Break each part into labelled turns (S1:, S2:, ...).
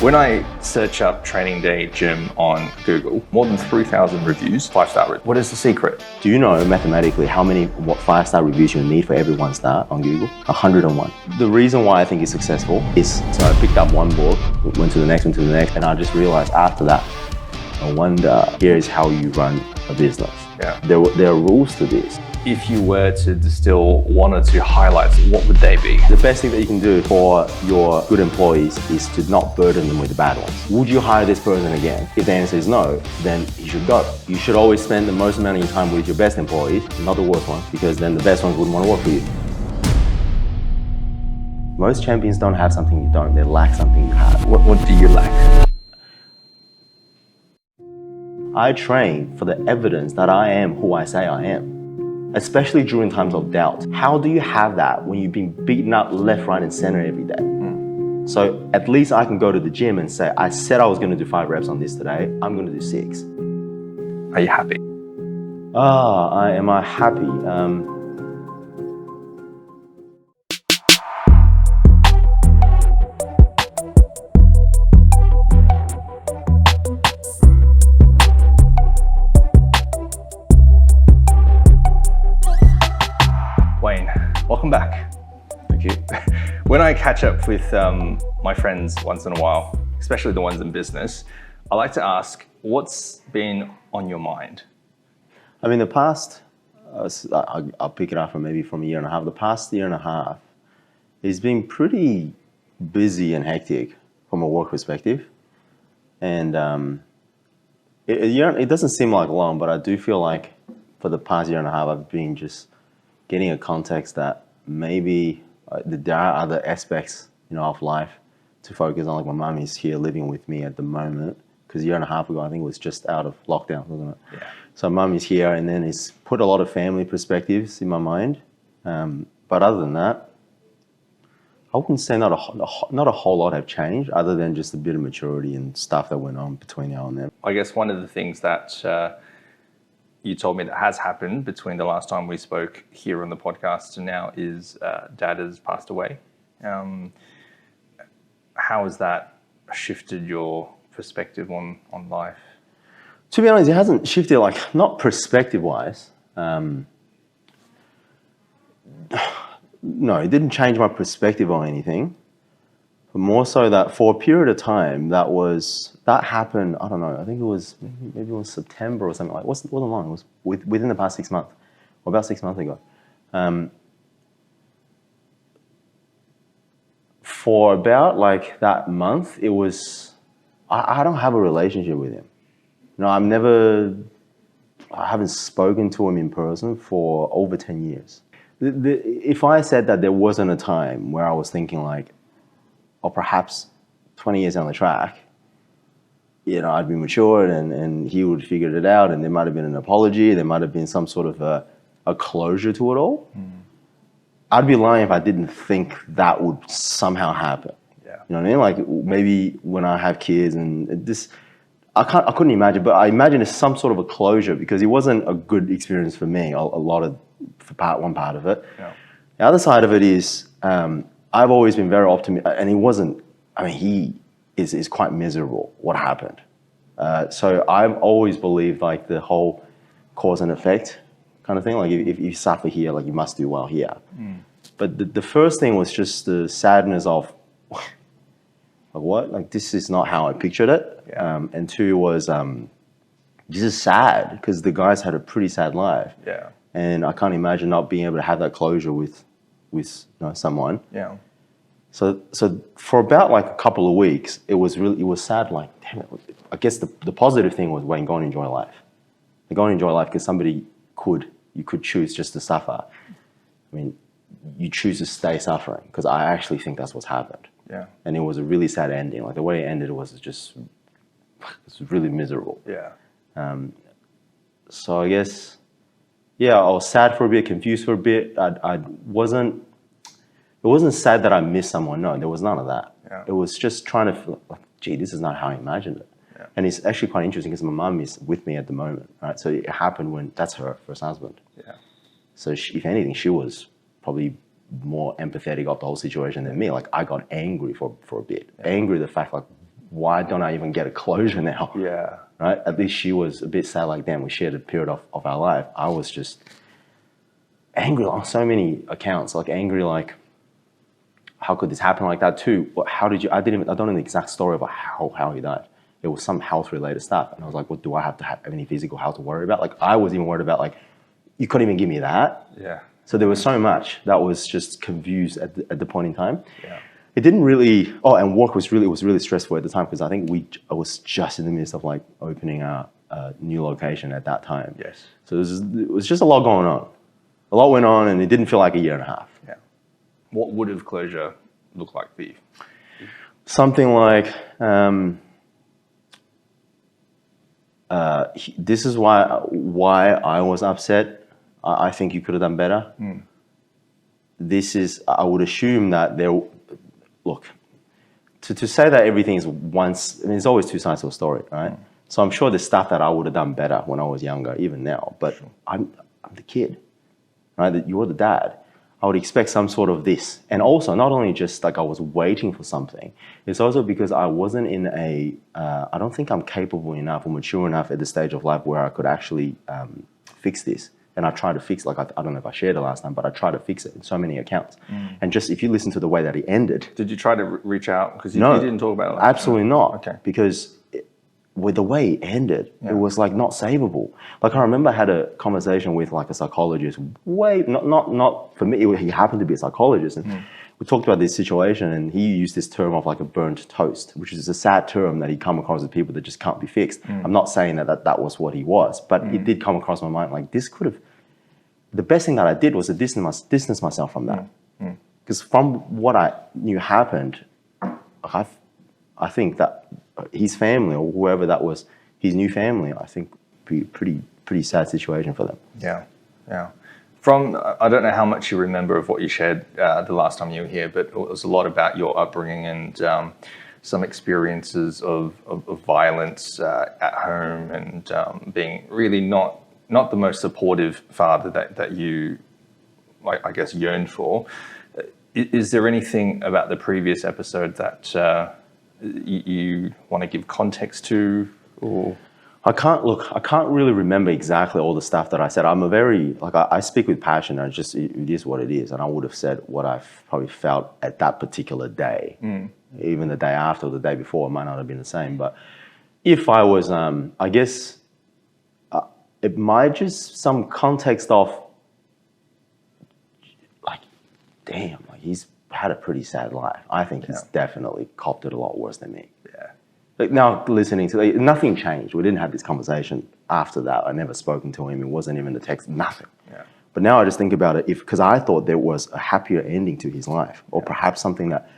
S1: When I search up training day gym on Google, more than 3,000 reviews, 5-star reviews. What is the secret?
S2: Do you know mathematically how many 5-star reviews you need for every 1-star on Google? 101. The reason why I think it's successful is, so I picked up one book, went to the next, and I just realized after that, I wonder, here's how you run a business.
S1: Yeah.
S2: There are rules to this.
S1: If you were to distill one or two highlights, what would they be?
S2: The best thing that you can do for your good employees is to not burden them with the bad ones. Would you hire this person again? If the answer is no, then you should go. You should always spend the most amount of your time with your best employees, not the worst ones, because then the best ones wouldn't want to work for you. Most champions don't have something you don't. They lack something you have.
S1: What do you lack?
S2: I train for the evidence that I am who I say I am, especially during times of doubt. How do you have that when you've been beaten up left, right, and center every day? So at least I can go to the gym and say, I said I was going to do 5 reps on this today. I'm going to do 6.
S1: Are you happy?
S2: Am I happy?
S1: Wayne, welcome back.
S2: Thank you.
S1: When I catch up with my friends once in a while, especially the ones in business, I like to ask, what's been on your mind?
S2: I mean, the past, I'll pick it up from maybe from a year and a half. The past year and a half has been pretty busy and hectic from a work perspective. And it doesn't seem like long, but I do feel like for the past year and a half, I've been just getting a context that maybe there are other aspects, of life to focus on. Like my mum is here living with me at the moment, because a year and a half ago, I think it was just out of lockdown, wasn't it?
S1: Yeah.
S2: So mum is here, and then it's put a lot of family perspectives in my mind. But other than that, I wouldn't say not a whole lot have changed, other than just a bit of maturity and stuff that went on between now and then.
S1: I guess one of the things that you told me that has happened between the last time we spoke here on the podcast to now is Dad has passed away. How has that shifted your perspective on life?
S2: To be honest, it hasn't shifted, not perspective-wise. No, it didn't change my perspective on anything. But more so that for a period of time, that happened, I don't know, I think it was, maybe it was September or something like that. It wasn't long, it was within the past 6 months, or about 6 months ago. For about that month, it was, I don't have a relationship with him. I haven't spoken to him in person for over 10 years. If I said that there wasn't a time where I was thinking or perhaps 20 years down the track, I'd be matured and he would figure it out, and there might have been an apology, there might have been some sort of a closure to it all. I'd be lying if I didn't think that would somehow happen.
S1: Yeah.
S2: You know what I mean? Maybe when I have kids and this, I couldn't imagine, but I imagine it's some sort of a closure, because it wasn't a good experience for me, one part of it.
S1: Yeah.
S2: The other side of it is, I've always been very optimistic, and he is quite miserable, what happened. So I've always believed the whole cause and effect kind of thing. If you suffer here, you must do well here. But the first thing was just the sadness of, what? This is not how I pictured it.
S1: Yeah.
S2: And 2 was, this is sad, because the guy's had a pretty sad life.
S1: Yeah.
S2: And I can't imagine not being able to have that closure with someone.
S1: Yeah.
S2: So for about a couple of weeks, it was sad. Damn it. I guess the positive thing was, Wayne, go and enjoy life. Go and enjoy life, because you could choose just to suffer. You choose to stay suffering, because I actually think that's what's happened.
S1: Yeah.
S2: And it was a really sad ending. The way it ended was really miserable.
S1: Yeah.
S2: So I guess, I was sad for a bit, confused for a bit. It wasn't sad that I missed someone. No, there was none of that.
S1: Yeah.
S2: It was just trying to feel gee, this is not how I imagined it.
S1: Yeah.
S2: And it's actually quite interesting, because my mum is with me at the moment, right? So it happened when that's her first husband.
S1: Yeah.
S2: So if anything, she was probably more empathetic of the whole situation than me. I got angry for a bit. Yeah. Angry the fact why don't I even get a closure now?
S1: Yeah.
S2: Right? At least she was a bit sad, like, damn, we shared a period of our life. I was just angry on so many accounts, like angry, like, how could this happen like that too? How did you, I don't know the exact story about how he died. It was some health related stuff. And I was like, what, do I have to have any physical health to worry about? Like, I was even worried about, like, you couldn't even give me that.
S1: Yeah.
S2: So there was so much that was just confused at the point in time.
S1: Yeah.
S2: It didn't really, and work was really stressful at the time because I think I was just in the midst of like opening a new location at that time.
S1: Yes.
S2: So it was just a lot going on. A lot went on and it didn't feel like a year and a half.
S1: Yeah. What would have closure looked like for you?
S2: Something like, this is why I was upset. I think you could have done better. I would assume that look, to say that everything is once, I mean, there's always two sides to a story, right? So I'm sure there's stuff that I would have done better when I was younger, even now, but I'm the kid, right? That you're the dad. I would expect some sort of this. And also, not only just like I was waiting for something, it's also because I wasn't in I don't think I'm capable enough or mature enough at the stage of life where I could actually fix this. And I tried to fix, like, I don't know if I shared it last time, but I tried to fix it in so many accounts. And just, if you listen to the way that he ended.
S1: Did you try to reach out? Because you didn't talk about it last
S2: absolutely
S1: time.
S2: not.
S1: Okay.
S2: Because with the way it ended, it was like not savable. Like, I remember I had a conversation with like a psychologist, not for me, he happened to be a psychologist. And we talked about this situation and he used this term of like a burnt toast, which is a sad term that he come across with people that just can't be fixed. I'm not saying that was what he was, but it did come across my mind like this could have, the best thing that I did was to distance myself from that. Because from what I knew happened, I think that his family or whoever that was, his new family, I think pretty sad situation for them.
S1: Yeah, yeah. From, I don't know how much you remember of what you shared the last time you were here, but it was a lot about your upbringing and some experiences of violence at home and being really not the most supportive father that you, I guess, yearned for. Is there anything about the previous episode that you want to give context to, or?
S2: I can't really remember exactly all the stuff that I said. I'm a very, like, I speak with passion and it is what it is. And I would have said what I probably felt at that particular day. Even the day after or the day before, it might not have been the same. But if I was, I guess, it might just some context of, like, damn, like he's had a pretty sad life. I think he's definitely copped it a lot worse than me.
S1: Yeah.
S2: Like now listening to nothing changed. We didn't have this conversation after that. I never spoken to him. It wasn't even the text, nothing. Yeah. But now I just think about it because I thought there was a happier ending to his life or perhaps something that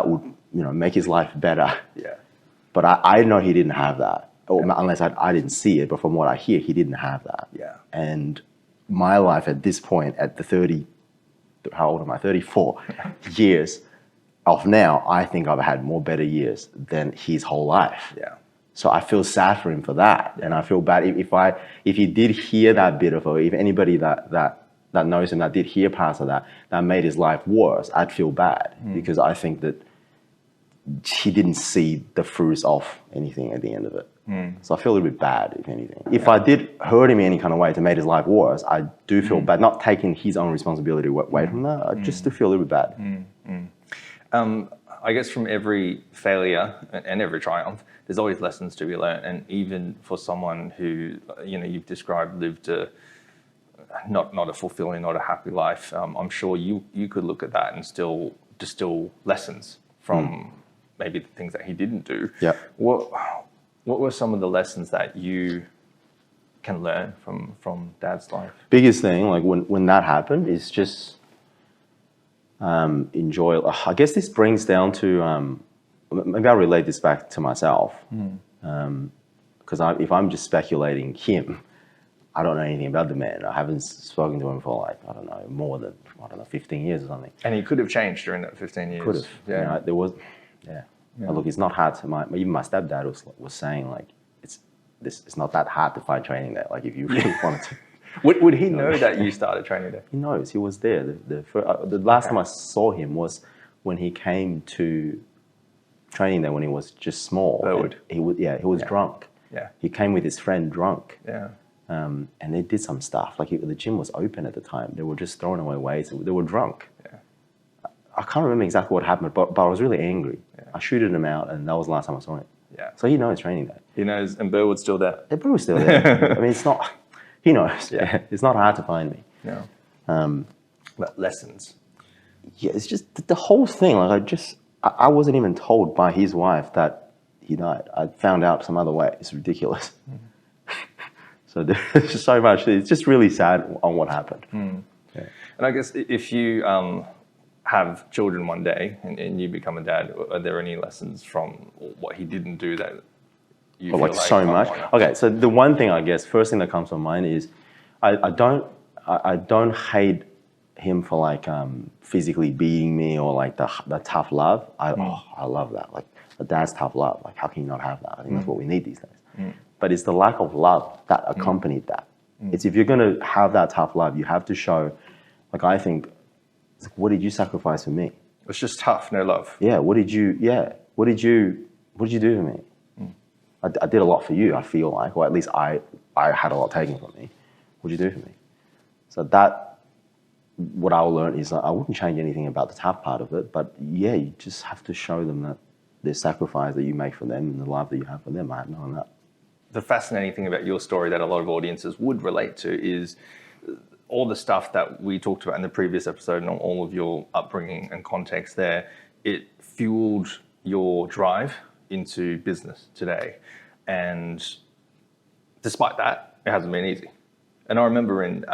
S2: would, make his life better. Yeah. But I know he didn't have that. Or unless I didn't see it, but from what I hear, he didn't have that. Yeah. And my life at this point, at the 30, how old am I? 34 years of now, I think I've had more better years than his whole life. Yeah. So I feel sad for him for that, and I feel bad if he did hear that bit of it, if anybody that knows him that did hear parts of that made his life worse, I'd feel bad because I think that he didn't see the fruits of anything at the end of it. So I feel a little bit bad, if anything. If I did hurt him in any kind of way to make his life worse, I do feel bad, not taking his own responsibility away from that, I just do feel a little bit bad.
S1: I guess from every failure and every triumph, there's always lessons to be learned. And even for someone who, you've described lived not a fulfilling, not a happy life, I'm sure you could look at that and still distill lessons from maybe the things that he didn't do. Yeah. What were some of the lessons that you can learn from Dad's life?
S2: Biggest thing, like when that happened, is just enjoy. I guess this brings down to maybe I'll relate this back to myself because if I'm just speculating him, I don't know anything about the man. I haven't spoken to him for more than 15 years or something.
S1: And he could have changed during that 15 years.
S2: Could have. Yeah. There was. Yeah. Yeah. Look, it's not hard to even my stepdad was saying like it's not that hard to find training there. Like if you really wanted to.
S1: Would he know that you started training there?
S2: He knows. He was there. The last time I saw him was when he came to training there when he was just small. He was drunk.
S1: Yeah.
S2: He came with his friend drunk.
S1: Yeah.
S2: And they did some stuff. Like the gym was open at the time. They were just throwing away weights. They were drunk.
S1: Yeah.
S2: I can't remember exactly what happened, but I was really angry. Yeah. I shooted him out, and that was the last time I saw him.
S1: Yeah.
S2: So he knows training there.
S1: He knows, and Burwood's still there.
S2: Yeah, Burwood's still there. I mean, it's not. He knows.
S1: Yeah.
S2: It's not hard to find me.
S1: No. But lessons.
S2: Yeah, it's just the whole thing. Like I wasn't even told by his wife that he died. I found out some other way. It's ridiculous. So there's just so much. It's just really sad on what happened.
S1: Yeah. And I guess if you have children one day and you become a dad, are there any lessons from what he didn't do that you feel like
S2: so much? Okay, so the one thing, I guess, first thing that comes to mind is I don't hate him for like physically beating me or like the tough love. I love that. Like a dad's tough love. Like how can you not have that? I think that's what we need these days. But it's the lack of love that accompanied that. It's if you're going to have that tough love, you have to show, like I think, what did you sacrifice for me?
S1: It's just tough, no love.
S2: Yeah. What did you do for me? I did a lot for you, I feel like, or at least I had a lot taken from me. What did you do for me? So that, what I'll learn is I wouldn't change anything about the tough part of it, but yeah, you just have to show them that the sacrifice that you make for them and the love that you have for them. I had known that.
S1: The fascinating thing about your story that a lot of audiences would relate to is all the stuff that we talked about in the previous episode and all of your upbringing and context there. It fueled your drive into business today. And despite that, it hasn't been easy. And I remember in,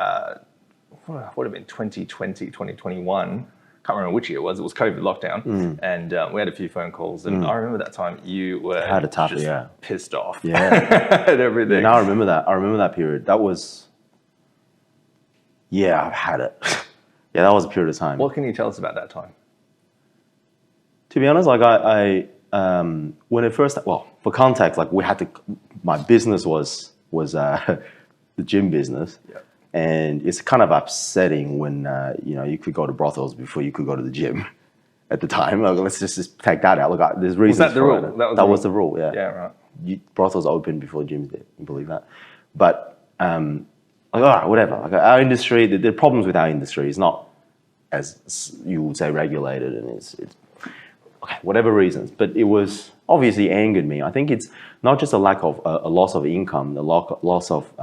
S1: what would have been 2020, 2021, can't remember which year it was COVID lockdown, and we had a few phone calls, and I remember that time you were pissed off at everything.
S2: And I remember that. I remember that period. That was, I've had it. That was a period of time.
S1: What can you tell us about that time?
S2: To be honest, like when it first, for context, like my business was the gym business. Yeah. And it's kind of upsetting when, you could go to brothels before you could go to the gym at the time. Like, let's just take that out. Look, there's reasons
S1: was that the
S2: for
S1: rule?
S2: it. That was the rule, yeah.
S1: Yeah, right.
S2: Brothels opened before gyms did. You believe that? But, all right, whatever. Like our industry, the problems with our industry is not, as you would say, regulated. And it's okay, whatever reasons. But it was obviously angered me. I think it's not just a lack of, a loss of income, the loss of,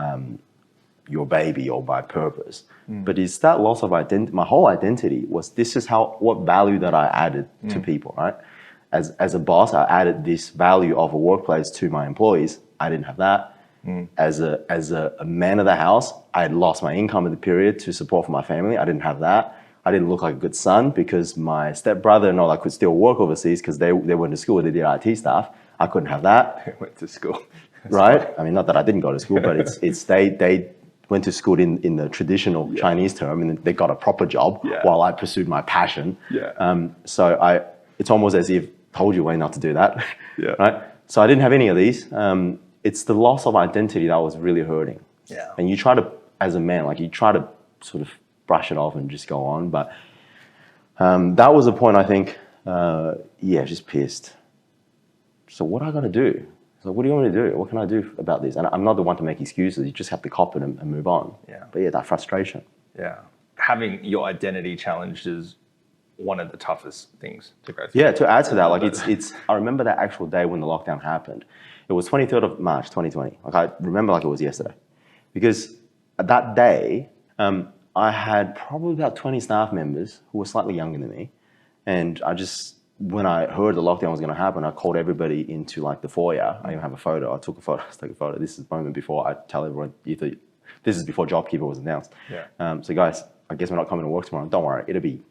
S2: your baby or by purpose, but it's that loss of identity. My whole identity was this is what value that I added to people, right? As a boss, I added this value of a workplace to my employees. I didn't have that. As a man of the house, I had lost my income in the period to support for my family. I didn't have that. I didn't look like a good son because my stepbrother and all, I could still work overseas because they went to school, they did IT stuff. I couldn't have that.
S1: They went to school.
S2: Right? I mean, not that I didn't go to school, but it's they went to school in the traditional Chinese term, and they got a proper job while I pursued my passion. So it's almost as if told you way not to do that, right? So I didn't have any of these. It's the loss of identity that was really hurting.
S1: Yeah.
S2: And you try to, as a man, you try to sort of brush it off and just go on. But that was a point I think, just pissed. So what I got to do? So what do you want me to do? What can I do about this? And I'm not the one to make excuses. You just have to cop it and move on.
S1: Yeah.
S2: But that frustration.
S1: Yeah. Having your identity challenged is one of the toughest things to go through.
S2: Yeah, to add to that, it's I remember that actual day when the lockdown happened. It was 23rd of March, 2020. I remember like it was yesterday. Because that day, I had probably about 20 staff members who were slightly younger than me. And when I heard the lockdown was going to happen, I called everybody into like the foyer. I even have a photo. I took a photo. This is the moment before I tell everyone, this is before JobKeeper was announced.
S1: Yeah.
S2: So guys, I guess we're not coming to work tomorrow. Don't worry, it'll be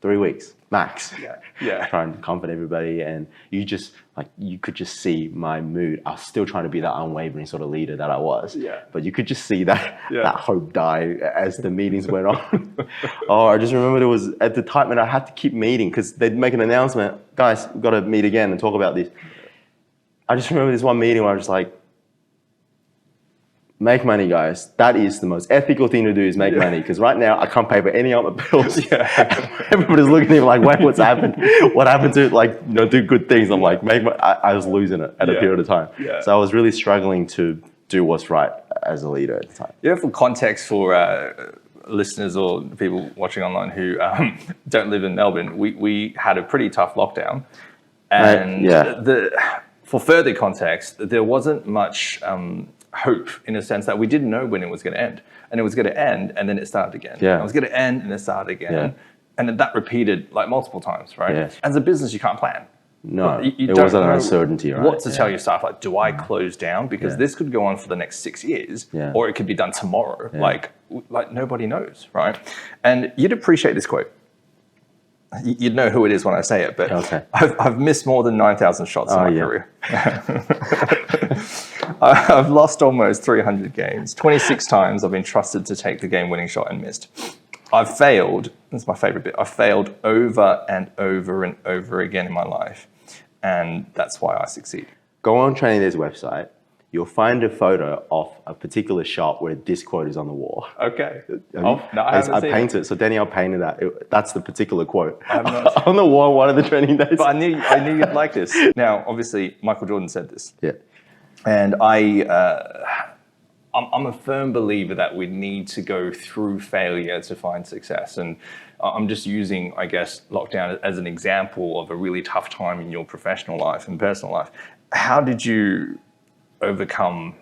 S2: 3 weeks max.
S1: Yeah.
S2: Trying to comfort everybody, and you could just see my mood. I was still trying to be that unwavering sort of leader that I was.
S1: Yeah.
S2: But you could just see that hope die as the meetings went on. I just remember it was at the time when I had to keep meeting because they'd make an announcement, guys, we've got to meet again and talk about this. I just remember this one meeting where I was like, make money, guys. That is the most ethical thing to do, is make money. Because right now I can't pay for any other bills. Everybody's looking at me like, wait, what's happened? What happened to do good things? I'm like, I was losing it at a period of time. So I was really struggling to do what's right as a leader at the time.
S1: Yeah, for context for listeners or people watching online who don't live in Melbourne, we had a pretty tough lockdown. And for further context, there wasn't much hope, in a sense that we didn't know when it was going to end. And it was going to end, and then it started again. It was going to end, and it started again. And then that repeated like multiple times, right? As a business, you can't plan.
S2: No,
S1: you
S2: it was an uncertainty, right?
S1: What to tell your staff, like, do I close down? Because this could go on for the next 6 years, or it could be done tomorrow. Like nobody knows, right? And you'd appreciate this quote. You'd know who it is when I say it, but I've missed more than 9,000 shots in my career. I've lost almost 300 games. 26 times I've been trusted to take the game-winning shot and missed. I've failed, this is my favorite bit, I've failed over and over and over again in my life. And that's why I succeed.
S2: Go on Training Day's website. You'll find a photo of a particular shot where this quote is on the wall.
S1: Okay.
S2: I painted it. So Danielle painted that. That's the particular quote.
S1: I have not
S2: on the wall one of the Training Days.
S1: But I knew you'd like this. Now, obviously, Michael Jordan said this.
S2: Yeah.
S1: And I'm a firm believer that we need to go through failure to find success. And I'm just using, I guess, lockdown as an example of a really tough time in your professional life and personal life. How did you overcome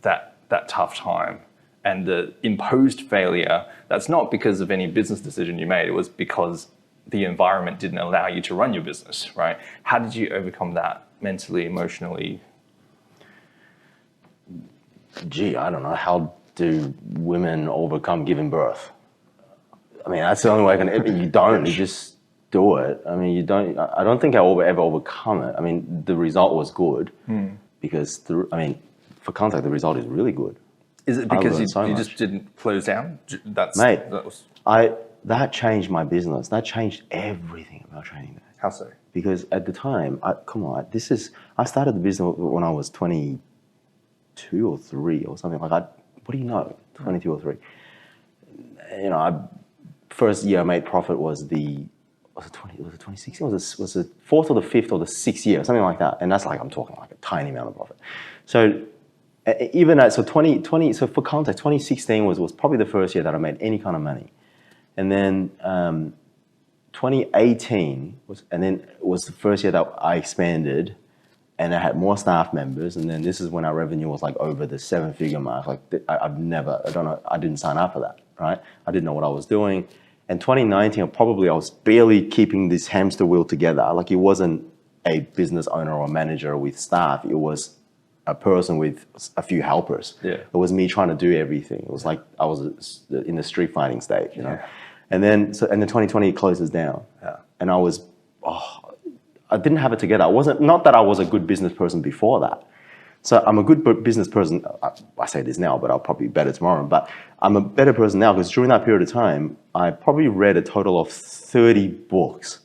S1: that tough time and the imposed failure? That's not because of any business decision you made. It was because the environment didn't allow you to run your business, right? How did you overcome that mentally, emotionally?
S2: Gee, I don't know. How do women overcome giving birth? I mean, that's the only way I can. You don't. You just do it. I mean, you don't. I don't think I ever overcome it. I mean, the result was good because for contact, the result is really good.
S1: Is it because you just didn't close down?
S2: That changed my business. That changed everything about Training Day.
S1: How so?
S2: Because at the time, I started the business when I was 22 or 3 or something like that. What do you know? 22 or 3. You know, first year I made profit was it 2016? Was the 4th or the 5th or the 6th year, something like that. And that's like, I'm talking like a tiny amount of profit. So even at, so for context, 2016 was probably the first year that I made any kind of money. And then 2018 was the first year that I expanded and I had more staff members. And then this is when our revenue was like over the 7-figure mark. Like I didn't sign up for that, right? I didn't know what I was doing. And 2019, I was barely keeping this hamster wheel together. Like it wasn't a business owner or manager with staff. It was a person with a few helpers. Yeah. It was me trying to do everything. It was like I was in the street fighting stage, you know? Yeah. And then 2020 closes down. Yeah. And I didn't have it together. Not that I was a good business person before that. So I'm a good business person. I say this now, but I'll probably be better tomorrow. But I'm a better person now because during that period of time, I probably read a total of 30 books.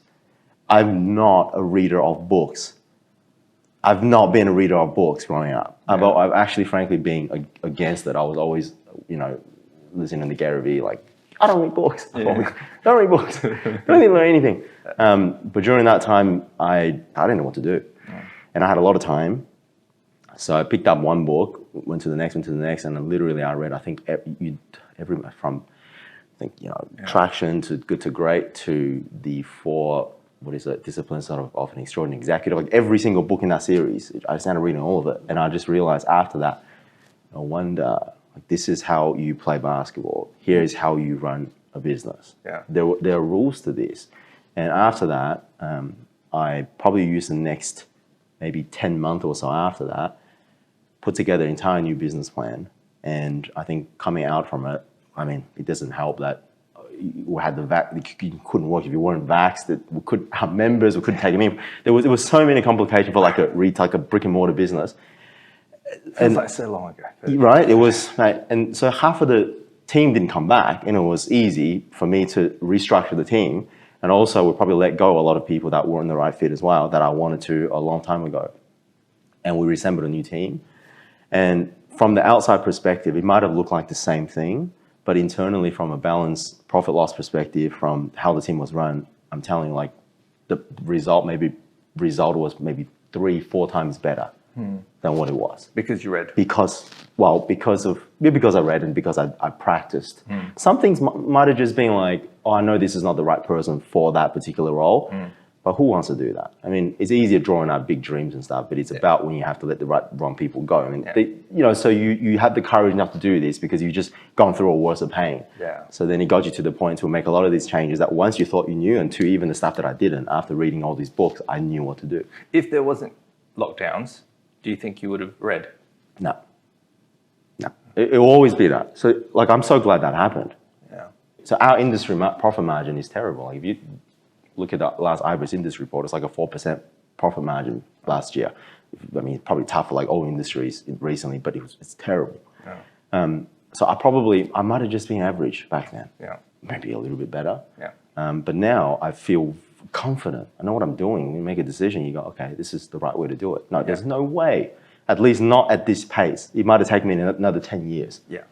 S2: I'm not a reader of books. I've not been a reader of books growing up. Yeah. I've actually, frankly, been against it. I was always, listening to Gary Vee, like, I don't read books. Yeah. Don't read books. Don't even learn anything. But during that time, I didn't know what to do. Yeah. And I had a lot of time. So I picked up one book, went to the next, and then literally I read, I think, from traction to good to great to the 4, disciplines sort of an extraordinary executive. Like every single book in that series, I started reading all of it. And I just realized after that, no wonder, this is how you play basketball. Here is how you run a business. Yeah. There are rules to this. And after that, I probably used the next maybe 10 months or so after that, put together an entire new business plan. And I think coming out from it, it doesn't help that we had you couldn't work if you weren't vaxxed. Our members, we couldn't take them in. There was so many complications for like a brick and mortar business.
S1: Feels like so long ago.
S2: Right, it was, and so half of the team didn't come back, and it was easy for me to restructure the team. And also, we probably let go a lot of people that weren't the right fit as well, that I wanted to a long time ago. And we reassembled a new team. And from the outside perspective, it might have looked like the same thing, but internally from a balanced profit loss perspective, from how the team was run, I'm telling you, like the result was maybe 3-4 times better than what it was.
S1: Because you read.
S2: Because I read and because I practiced. Some things might have just been like, oh, I know this is not the right person for that particular role. But who wants to do that? I mean, it's easier drawing out big dreams and stuff, but it's about when you have to let the wrong people go. I mean, so you had the courage enough to do this because you just gone through a worse of pain.
S1: Yeah.
S2: So then it got you to the point to make a lot of these changes that once you thought you knew, and to even the stuff that I didn't, after reading all these books, I knew what to do.
S1: If there wasn't lockdowns, do you think you would have read?
S2: No. It will always be that. So like, I'm so glad that happened.
S1: Yeah.
S2: So our industry profit margin is terrible. Like if you look at the last IBIS industry report, it's like a 4% profit margin last year. I mean, it's probably tough for like all industries recently, but it's terrible.
S1: Yeah.
S2: So I might have just been average back then.
S1: Yeah.
S2: Maybe a little bit better.
S1: Yeah.
S2: But now I feel confident. I know what I'm doing. You make a decision, you go, okay, this is the right way to do it. No, there's no way. At least not at this pace. It might have taken me another 10 years.
S1: Yeah.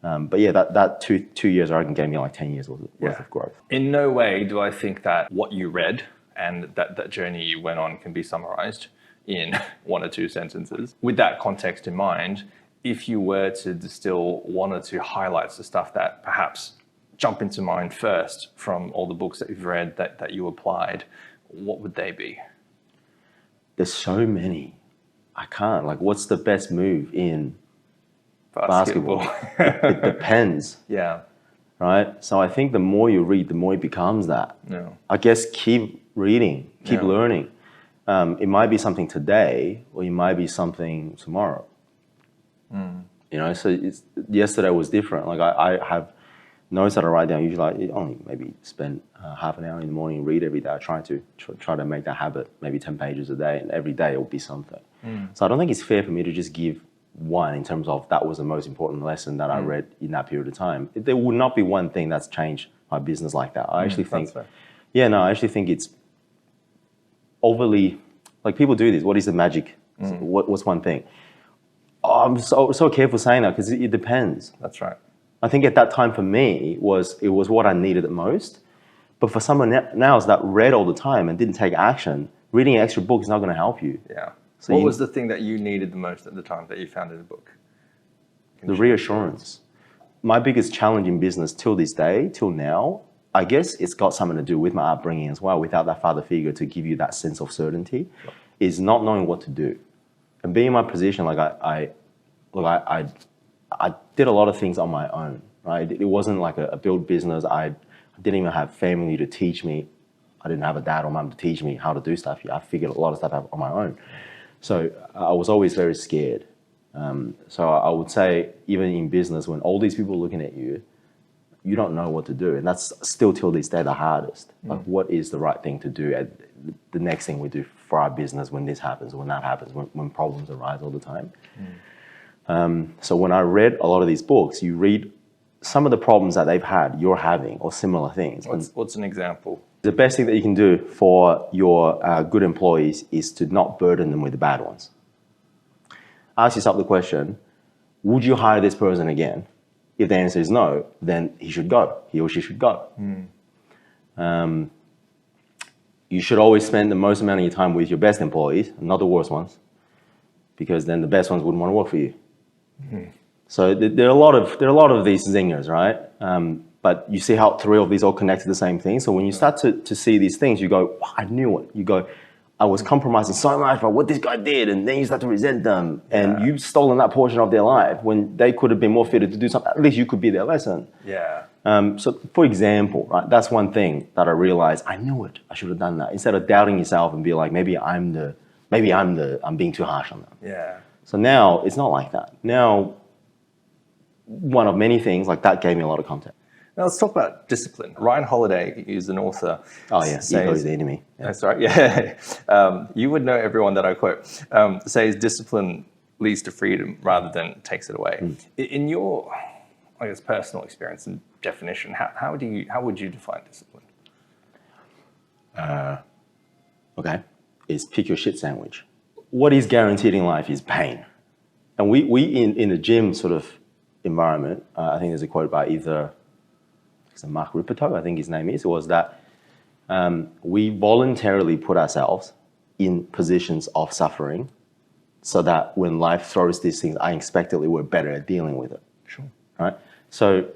S2: But yeah, that two years, I reckon, gave me like 10 years worth of growth.
S1: In no way do I think that what you read and that journey you went on can be summarized in 1 or 2 sentences. With that context in mind, if you were to distill 1 or 2 highlights of stuff that perhaps jump into mind first from all the books that you've read that you applied, what would they be?
S2: There's so many. I can't. Like, what's the best move in basketball? It depends.
S1: Yeah.
S2: Right? So I think the more you read, the more it becomes that.
S1: Yeah.
S2: I guess keep reading, keep learning. It might be something today, or it might be something tomorrow. You know, so yesterday was different. Like I have notes that I write down. Usually I only maybe spend half an hour in the morning and read every day. I try to make that habit, maybe 10 pages a day, and every day it will be something. So I don't think it's fair for me to just give one in terms of that was the most important lesson that I read in that period of time. There would not be one thing that's changed my business like that. I actually think, I actually think it's overly, like people do this. What is the magic? What's one thing? Oh, I'm so careful saying that because it depends.
S1: That's right.
S2: I think at that time for me, it was what I needed the most. But for someone else that read all the time and didn't take action, reading an extra book is not going to help you.
S1: Yeah. So what was the thing that you needed the most at the time that you found in a book?
S2: The reassurance. My biggest challenge in business till this day, till now, I guess it's got something to do with my upbringing as well. Without that father figure to give you that sense of certainty, is not knowing what to do. And being in my position, like I did a lot of things on my own, right? It wasn't like a build business. I didn't even have family to teach me. I didn't have a dad or mom to teach me how to do stuff. I figured a lot of stuff out on my own. So I was always very scared. So I would say even in business, when all these people are looking at you, you don't know what to do. And that's still till this day the hardest. Like what is the right thing to do at the next thing we do for our business when this happens, when that happens, when problems arise all the time. So when I read a lot of these books, you read some of the problems that they've had, you're having, or similar things.
S1: What's an example?
S2: The best thing that you can do for your good employees is to not burden them with the bad ones. Ask yourself the question, would you hire this person again? If the answer is no, then he should go. He or she should go. You should always spend the most amount of your time with your best employees, not the worst ones, because then the best ones wouldn't want to work for you. So there are a lot of these zingers, right? But you see how 3 of these all connect to the same thing. So when you start to see these things, you go, oh, I knew it. You go, I was compromising so much by what this guy did, and then you start to resent them, and you've stolen that portion of their life when they could have been more fitted to do something. At least you could be their lesson. Yeah. So for example, right, that's one thing that I realized. I knew it. I should have done that instead of doubting yourself and be like, maybe I'm being too harsh on them. Yeah. So now it's not like that. Now, one of many things like that gave me a lot of context.
S1: Now let's talk about discipline. Ryan Holiday is an author.
S2: Oh yeah, ego is the enemy.
S1: Yeah. That's right. Yeah, you would know everyone that I quote. Says discipline leads to freedom rather than takes it away. In your, I guess, personal experience and definition, how would you define discipline?
S2: Okay, is pick your shit sandwich. What is guaranteed in life is pain. And we in the gym sort of environment, I think there's a quote by either Mark Ripperto, I think his name is, was that we voluntarily put ourselves in positions of suffering so that when life throws these things unexpectedly, we're better at dealing with it.
S1: Sure.
S2: Right? So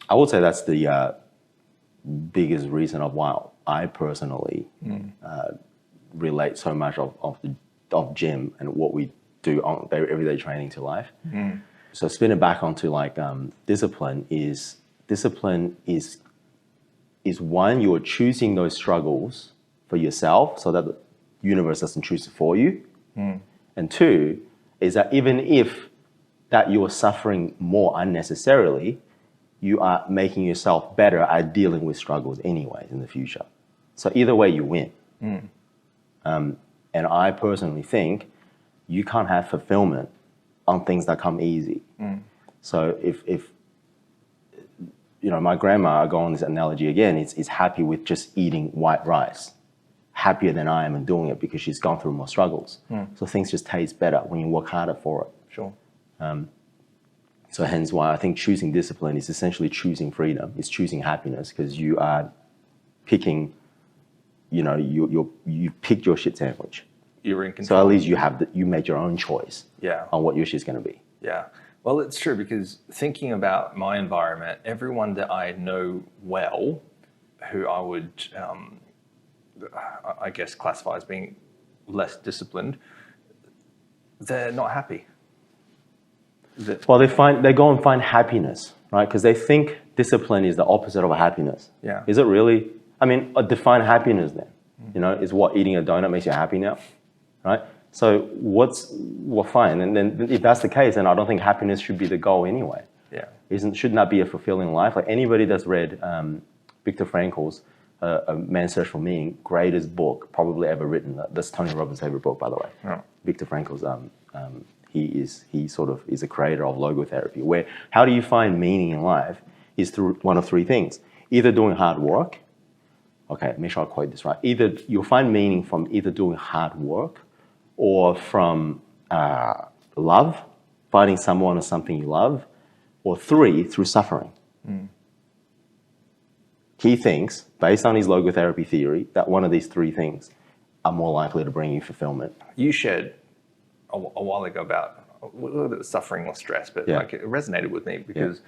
S2: I would say that's the biggest reason of why I personally relate so much of gym and what we do on everyday training to life. So spin it back onto like discipline is one, you're choosing those struggles for yourself so that the universe doesn't choose it for you. And two, is that even if that you're suffering more unnecessarily, you are making yourself better at dealing with struggles anyways in the future. So either way, you win. And I personally think you can't have fulfillment on things that come easy. So if you know, my grandma, I go on this analogy again, is happy with just eating white rice, happier than I am in doing it because she's gone through more struggles. So things just taste better when you work harder for it.
S1: Sure.
S2: So hence why I think choosing discipline is essentially choosing freedom. It's choosing happiness because you are picking, you know, you picked your shit sandwich.
S1: You're in control.
S2: So at least you made your own choice on what your shit's going to be.
S1: Yeah. Well, it's true because thinking about my environment, everyone that I know well, who I would, I guess, classify as being less disciplined, they're not happy.
S2: Well, they go and find happiness, right? Because they think discipline is the opposite of happiness.
S1: Yeah.
S2: Is it really? I mean, define happiness then. You know, is what eating a donut makes you happy now, right? So well, fine. And then if that's the case, then I don't think happiness should be the goal anyway.
S1: Yeah.
S2: Shouldn't that be a fulfilling life? Like anybody that's read Viktor Frankl's A Man's Search for Meaning, greatest book probably ever written. That's Tony Robbins' favorite book, by the way.
S1: Yeah.
S2: Viktor Frankl's he sort of is a creator of logotherapy, where how do you find meaning in life is through one of three things. Either doing hard work, okay, make sure I quote this right. Either you'll find meaning from either doing hard work or from love, finding someone or something you love, or three, through suffering. He thinks, based on his logotherapy theory, that one of these three things are more likely to bring you fulfillment.
S1: You shared a while ago about whether it was suffering or stress, but like it resonated with me because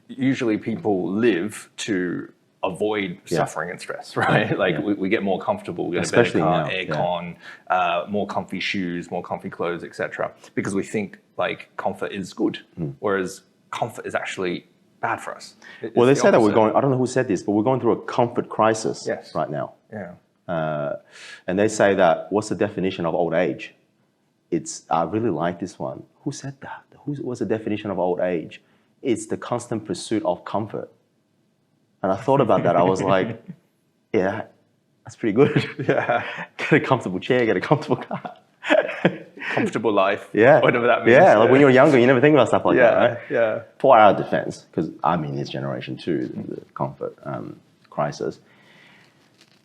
S1: usually people live to avoid suffering and stress, right? Like we get more comfortable, we get
S2: especially
S1: a better car,
S2: now.
S1: aircon, more comfy shoes, more comfy clothes, etc. Because we think like comfort is good, whereas comfort is actually bad for us.
S2: Well, they say that we're going, I don't know who said this, but we're going through a comfort crisis right now.
S1: Yeah.
S2: And they say that, what's the definition of old age? I really like this one. Who said that? What's the definition of old age? It's the constant pursuit of comfort. And I thought about that. I was like, yeah, that's pretty good. Get a comfortable chair, get a comfortable car.
S1: Comfortable life.
S2: Yeah.
S1: Whatever that means.
S2: Yeah, like when you're younger, you never think about stuff like that, right?
S1: Yeah.
S2: For our defense, because I'm in this generation too, the comfort crisis.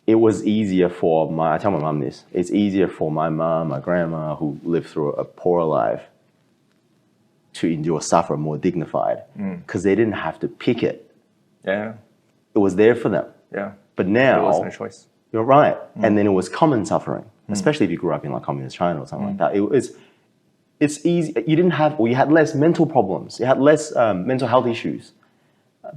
S2: It was easier for I tell my mum this, it's easier for my mum, my grandma, who lived through a poorer life, to endure suffer more dignified, because they didn't have to pick it.
S1: Yeah.
S2: It was there for them.
S1: Yeah.
S2: But now,
S1: there was no choice.
S2: You're right. And then it was common suffering, especially if you grew up in like communist China or something like that. It's easy. You didn't have, or you had less mental problems. You had less mental health issues.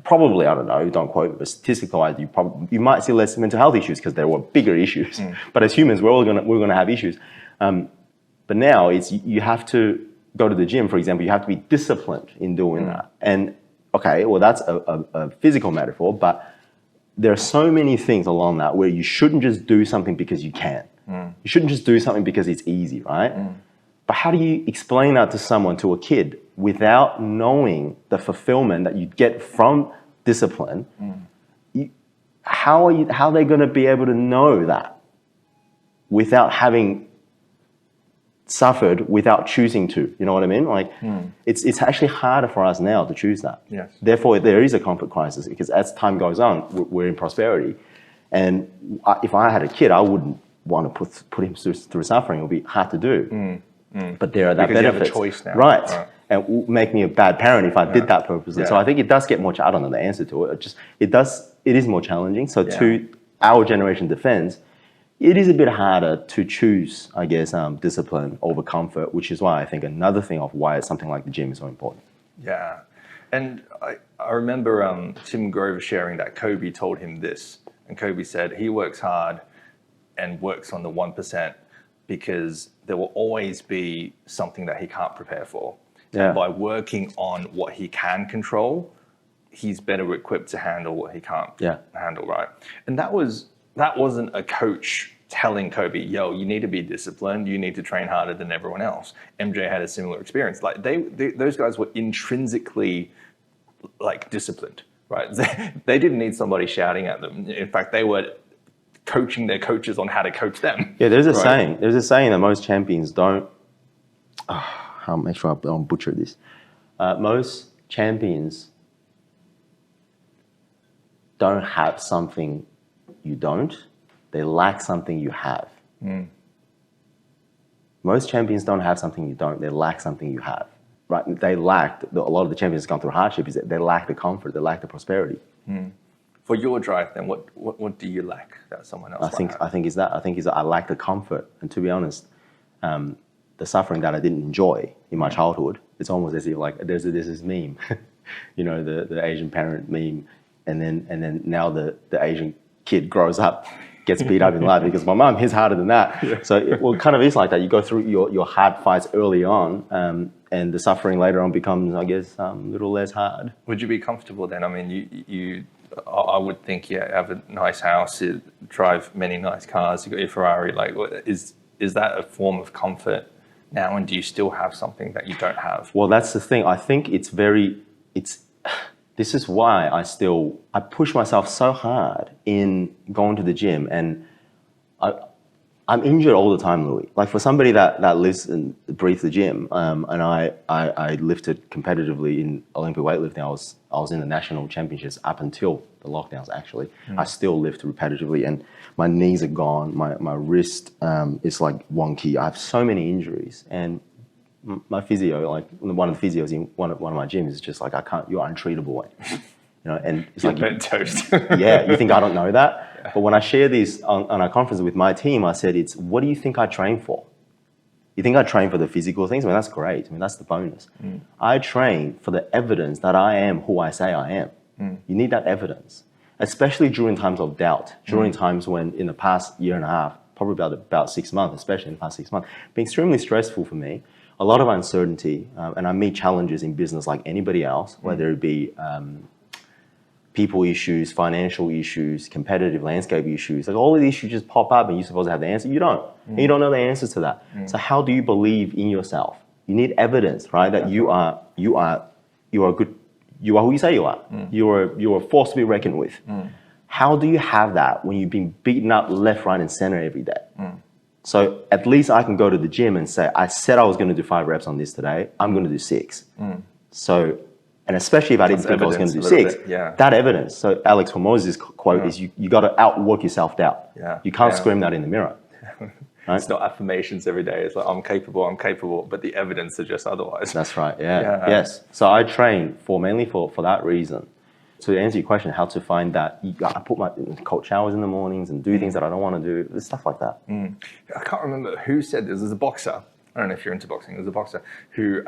S2: Probably, I don't know, don't quote me, but statistically, you might see less mental health issues because there were bigger issues. But as humans, we're gonna have issues. But now you have to go to the gym, for example. You have to be disciplined in doing that. And okay, well, that's a physical metaphor, but there are so many things along that where you shouldn't just do something because you can. You shouldn't just do something because it's easy, right? But how do you explain that to someone, to a kid, without knowing the fulfillment that you get from discipline? How are they going to be able to know that without having suffered, without choosing to? You know what I mean? Like, it's actually harder for us now to choose that.
S1: Yes.
S2: Therefore, there is a comfort crisis because as time goes on, we're in prosperity. And if I had a kid, I wouldn't want to put him through suffering. It would be hard to do. But there are that
S1: Because
S2: benefits.
S1: you have a choice now.
S2: Right. And it will make me a bad parent if I did that purposely. So
S1: Yeah.
S2: I think it does get more, I don't know the answer to it. It is more challenging. So
S1: Yeah.
S2: to our generation defense, it is a bit harder to choose, I guess, discipline over comfort, which is why I think another thing of why something like the gym is so important.
S1: Yeah. And I remember Tim Grover sharing that Kobe told him this. And Kobe said he works hard and works on the 1% because there will always be something that he can't prepare for.
S2: Yeah.
S1: And by working on what he can control, he's better equipped to handle what he can't handle, right? And that wasn't a coach telling Kobe, yo, you need to be disciplined, you need to train harder than everyone else. MJ had a similar experience. Like those guys were intrinsically like disciplined, right? They didn't need somebody shouting at them. In fact, they were coaching their coaches on how to coach them.
S2: Yeah, there's a saying. There's a saying that most champions don't. I'll make sure I don't butcher this. Most champions don't have something you don't. They lack something you have. Most champions don't have something you don't. They lack something you have. Right? They lack. A lot of the champions gone through hardship. Is that they lack the comfort. They lack the prosperity.
S1: For your drive, then, what do you lack that someone else might have?
S2: I think is that I lack the comfort. And to be honest, the suffering that I didn't enjoy in my childhood, it's almost as if like there's this meme, you know, the Asian parent meme, and then now the Asian kid grows up, gets beat up in life because my mom hits harder than that. Yeah. So it kind of is like that. You go through your hard fights early on, and the suffering later on becomes, I guess, a little less hard.
S1: Would you be comfortable then? I mean, I would think you have a nice house, you drive many nice cars, you got your Ferrari. Like, is that a form of comfort now? And do you still have something that you don't have?
S2: Well, that's the thing. I think this is why I push myself so hard in going to the gym, and I'm injured all the time, Louis. Like for somebody that lives and breathes the gym, and I lifted competitively in Olympic weightlifting. I was in the national championships up until the lockdowns. Actually, I still lift repetitively, and my knees are gone. My wrist is like wonky. I have so many injuries, and my physio, like one of the physios in one of my gyms, is just like, I can't. You're untreatable, you know. And it's like
S1: burnt toast.
S2: Yeah, you think I don't know that? Yeah. But when I share this on a conference with my team, I said, what do you think I train for? You think I train for the physical things? I mean, that's great. I mean, that's the bonus. I train for the evidence that I am who I say I am. You need that evidence, especially during times of doubt, during times when in the past year and a half, probably about 6 months, especially in the past 6 months, been extremely stressful for me. A lot of uncertainty, and I meet challenges in business like anybody else, whether it be people issues, financial issues, competitive landscape issues. Like all of these issues just pop up, and you're supposed to have the answer. You don't. And you don't know the answers to that. So how do you believe in yourself? You need evidence, right? That you are good. You are who you say you are. You're a force to be reckoned with. How do you have that when you've been beaten up left, right, and center every day? So at least I can go to the gym and say, I said I was going to do 5 reps on this today. I'm going to do 6. So, and especially if I didn't think I was going to do 6, that evidence. So Alex Hormoz's quote is, you got to outwork your self-doubt. You can't scream that in the mirror. Right?
S1: It's not affirmations every day. It's like, I'm capable, but the evidence suggests otherwise.
S2: That's right, Yes. So I train mainly for that reason. To answer your question, how to find that, I put my cold showers in the mornings and do things that I don't want to do, stuff like that.
S1: I can't remember who said this. There's a boxer, I don't know if you're into boxing, there's a boxer who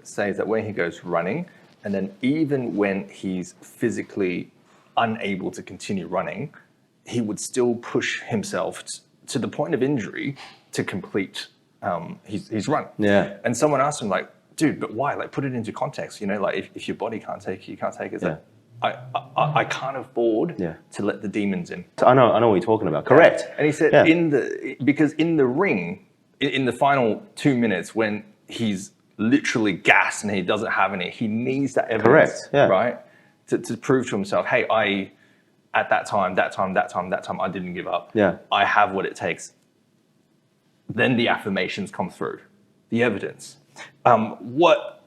S1: says that when he goes running, and then even when he's physically unable to continue running, he would still push himself to the point of injury to complete his run.
S2: Yeah.
S1: And someone asked him, like, dude, but why? Like, put it into context. You know, like if your body can't take it, you can't take it. It's like, I can't afford to let the demons in.
S2: So I know what you're talking about. Correct.
S1: And he said because in the ring, in the final 2 minutes when he's literally gassed and he doesn't have any, he needs that evidence, right? To prove to himself, hey, at that time, I didn't give up.
S2: Yeah.
S1: I have what it takes. Then the affirmations come through, the evidence. What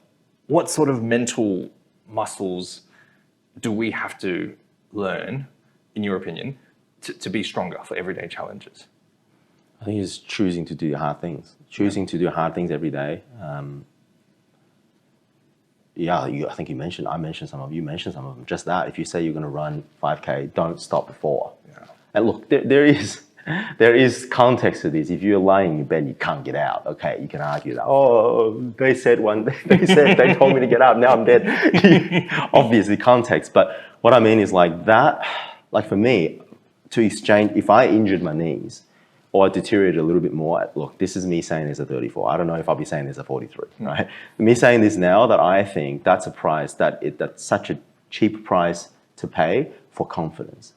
S1: sort of mental muscles do we have to learn, in your opinion, to be stronger for everyday challenges?
S2: I think it's choosing to do hard things. Choosing to do hard things every day. I think I mentioned some of you mentioned some of them. Just that, if you say you're going to run 5K, don't stop before. Yeah. And look, there is context to this. If you're lying in your bed, you can't get out. Okay, you can argue that. Oh, they told me to get out. Now I'm dead. Obviously, context. But what I mean is like that. Like for me, to exchange, if I injured my knees or I deteriorated a little bit more, look, this is me saying there's a 34. I don't know if I'll be saying there's a 43, right? Me saying this now, that I think that's a price, that's such a cheap price to pay for confidence.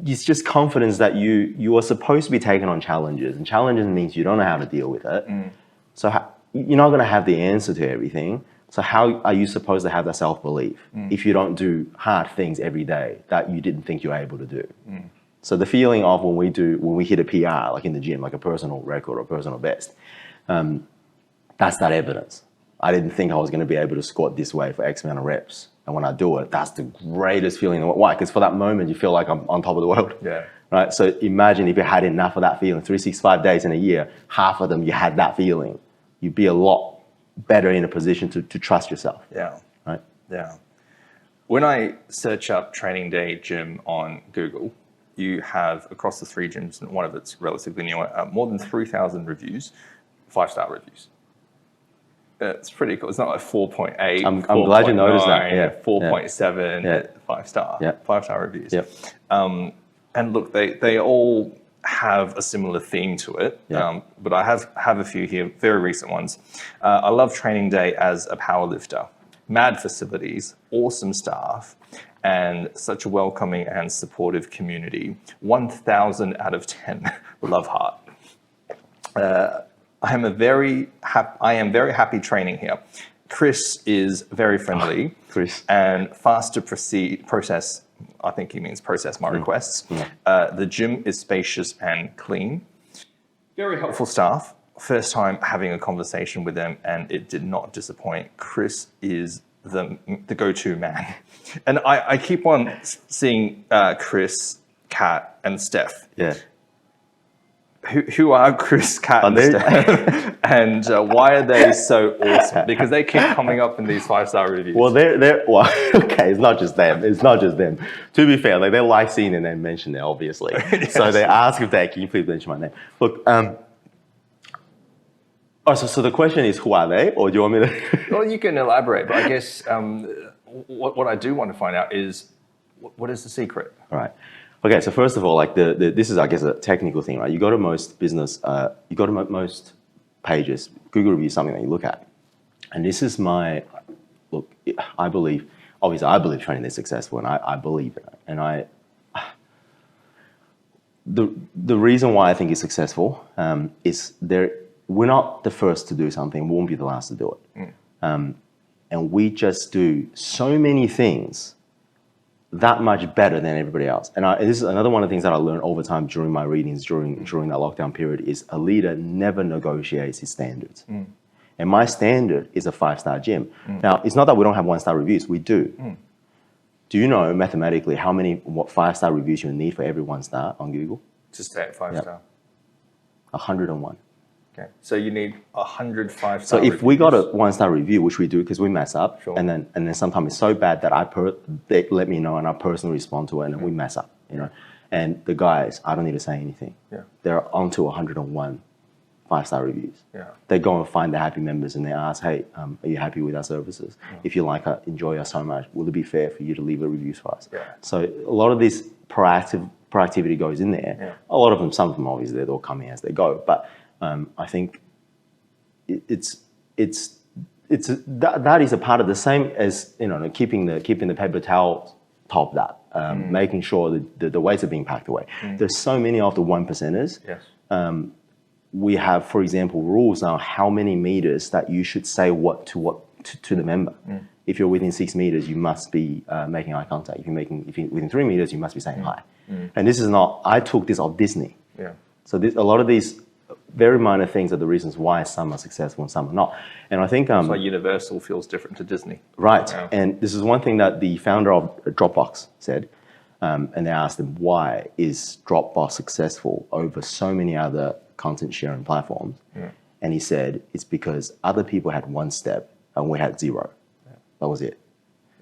S2: It's just confidence that you are supposed to be taking on challenges, and challenges means you don't know how to deal with it. So you're not going to have the answer to everything. So how are you supposed to have that self-belief if you don't do hard things every day that you didn't think you were able to do? So the feeling of when we hit a PR, like in the gym, like a personal record or personal best, that's that evidence. I didn't think I was going to be able to squat this way for X amount of reps. And when I do it, that's the greatest feeling. Why? Because for that moment, you feel like I'm on top of the world. Yeah. Right? So imagine if you had enough of that feeling, 365 days in a year, half of them you had that feeling. You'd be a lot better in a position to trust yourself. Yeah. Right?
S1: Yeah. When I search up Training Day Gym on Google, you have, across the 3 gyms, and one of it's relatively new, more than 3,000 reviews, 5-star reviews. It's pretty cool. It's not like 4.8.
S2: I'm glad you noticed that. Yeah.
S1: 4.7, yeah. 5-star. Yeah. 5-star reviews.
S2: Yep.
S1: And look, they all have a similar theme to it. Yeah. But I have a few here, very recent ones. I love Training Day as a powerlifter. Mad facilities, awesome staff, and such a welcoming and supportive community. 1,000 out of 10. Love heart. I am very happy training here. Chris is very friendly.
S2: Chris.
S1: And fast to process. I think he means process my requests. The gym is spacious and clean. Very helpful staff. First time having a conversation with them, and it did not disappoint. Chris is the go-to man. And I keep on seeing Chris, Kat, and Steph.
S2: Yeah.
S1: Who are Chris, Kat, and Steph? And why are they so awesome? Because they keep coming up in these 5-star reviews.
S2: Well, okay, it's not just them. To be fair, like they like seeing their name mentioned there, obviously. Yes. So they ask if can you please mention my name? Look, so the question is, who are they? Or do you want me to?
S1: Well, you can elaborate, but I guess what I do want to find out is, what is the secret?
S2: All right. Okay, so first of all, like this is, I guess, a technical thing, right? You go to most most pages, Google reviews, something that you look at. And this is look, I believe training is successful, and I believe it. And the reason why I think it's successful is we're not the first to do something, we won't be the last to do it. And we just do so many things that much better than everybody else. And this is another one of the things that I learned over time during my readings during that lockdown period is a leader never negotiates his standards. And my standard is a 5-star gym. Now, it's not that we don't have 1-star reviews, we do. Do you know mathematically what 5-star reviews you need for every 1-star on Google?
S1: To stay at 5-star?
S2: 101.
S1: Okay, so you need 100 5-star
S2: So if we got a 1-star review, which we do because we mess up, sure. and then sometimes it's so bad that they let me know and I personally respond to it, and then we mess up, you know. And the guys, I don't need to say anything. Yeah. They're onto 101 5-star reviews. Yeah. They go and find the happy members and they ask, hey, are you happy with our services? Yeah. If you like us, enjoy us so much, will it be fair for you to leave a review for us? Yeah. So a lot of this proactivity goes in there. Yeah. A lot of them, some of them obviously they're all coming as they go, but I think that is a part of the same as, you know, keeping the paper towel topped up, making sure that the weights are being packed away. There's so many of the 1%ers. Yes. We have, for example, rules now how many meters that you should say what to the member. If you're within 6 meters, you must be making eye contact. If you're within 3 meters, you must be saying hi. And this is not. I took this off Disney. Yeah. So a lot of these very minor things are the reasons why some are successful and some are not. And I think
S1: so Universal feels different to Disney.
S2: Right. Yeah. And this is one thing that the founder of Dropbox said. and they asked him, why is Dropbox successful over so many other content sharing platforms? And he said, it's because other people had one step and we had zero. That was it.